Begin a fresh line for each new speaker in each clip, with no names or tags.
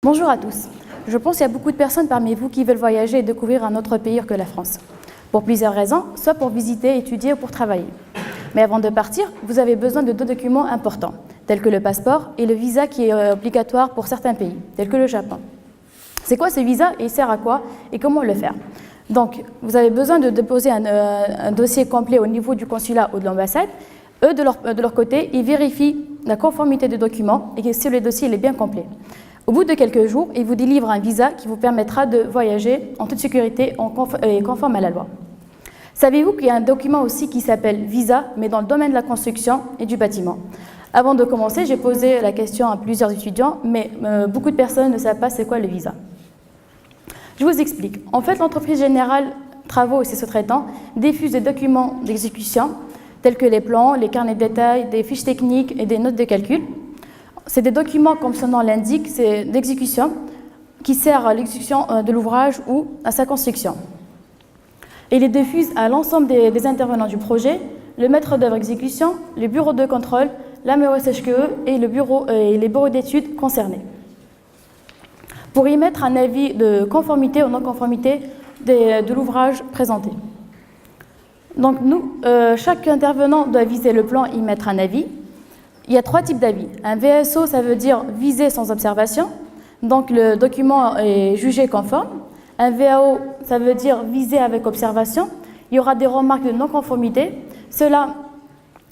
Bonjour à tous. Je pense qu'il y a beaucoup de personnes parmi vous qui veulent voyager et découvrir un autre pays que la France. Pour plusieurs raisons, soit pour visiter, étudier ou pour travailler. Mais avant de partir, vous avez besoin de deux documents importants, tels que le passeport et le visa qui est obligatoire pour certains pays, tels que le Japon. C'est quoi ce visa et il sert à quoi et comment le faire? Donc, vous avez besoin de déposer un dossier complet au niveau du consulat ou de l'ambassade. Eux, de leur côté, ils vérifient la conformité des documents et que si le dossier est bien complet. Au bout de quelques jours, ils vous délivrent un visa qui vous permettra de voyager en toute sécurité et conforme à la loi. Savez-vous qu'il y a un document aussi qui s'appelle visa, mais dans le domaine de la construction et du bâtiment? Avant de commencer, j'ai posé la question à plusieurs étudiants, mais beaucoup de personnes ne savent pas c'est quoi le visa. Je vous explique. En fait, l'entreprise générale Travaux et ses sous-traitants diffuse des documents d'exécution, tels que les plans, les carnets de détail, des fiches techniques et des notes de calcul. C'est des documents, comme son nom l'indique, c'est d'exécution, qui sert à l'exécution de l'ouvrage ou à sa construction. Et les diffuse à l'ensemble des intervenants du projet, le maître d'œuvre exécution, les bureaux de contrôle, la MEOSHQE et les bureaux d'études concernés, pour y mettre un avis de conformité ou non-conformité de l'ouvrage présenté. Donc chaque intervenant doit viser le plan et y mettre un avis. Il y a trois types d'avis. Un VSO, ça veut dire viser sans observation, donc le document est jugé conforme. Un VAO, ça veut dire viser avec observation. Il y aura des remarques de non-conformité. Cela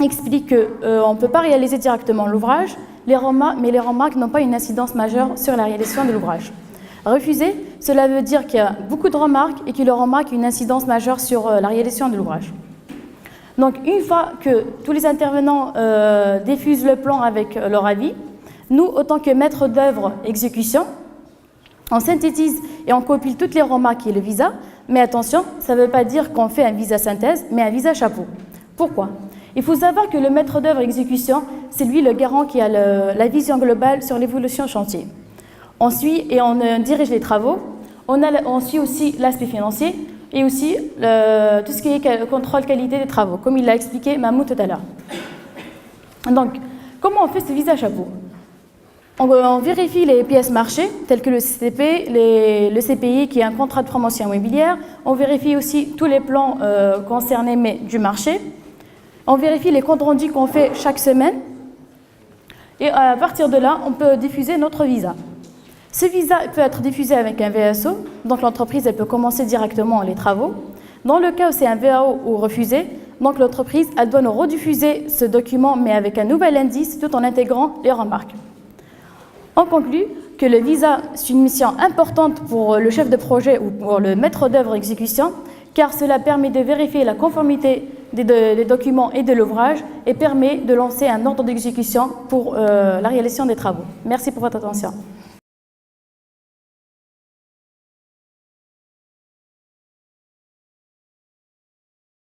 explique qu'on ne peut pas réaliser directement l'ouvrage, mais les remarques n'ont pas une incidence majeure sur la réalisation de l'ouvrage. Refusé, cela veut dire qu'il y a beaucoup de remarques et que les remarques ont une incidence majeure sur la réalisation de l'ouvrage. Donc, une fois que tous les intervenants diffusent le plan avec leur avis, nous, autant que maître d'œuvre exécution, on synthétise et on compile toutes les remarques et le visa, mais attention, ça ne veut pas dire qu'on fait un visa synthèse, mais un visa chapeau. Pourquoi? Il faut savoir que le maître d'œuvre exécution, c'est lui le garant qui a la vision globale sur l'évolution chantier. On suit et on dirige les travaux, on suit aussi l'aspect financier et aussi tout ce qui est contrôle qualité des travaux, comme il l'a expliqué Mahmoud tout à l'heure. Donc, comment on fait ce visa chapeau? On vérifie les pièces marchés, telles que le CCP, le CPI, qui est un contrat de promotion immobilière. On vérifie aussi tous les plans concernés, mais du marché. On vérifie les comptes rendus qu'on fait chaque semaine. Et à partir de là, on peut diffuser notre visa. Ce visa peut être diffusé avec un VSO, donc l'entreprise elle peut commencer directement les travaux. Dans le cas où c'est un VAO ou refusé, donc l'entreprise elle doit nous rediffuser ce document, mais avec un nouvel indice, tout en intégrant les remarques. On conclut que le visa, c'est une mission importante pour le chef de projet ou pour le maître d'œuvre exécution, car cela permet de vérifier la conformité des documents et de l'ouvrage et permet de lancer un ordre d'exécution pour la réalisation des travaux. Merci pour votre attention.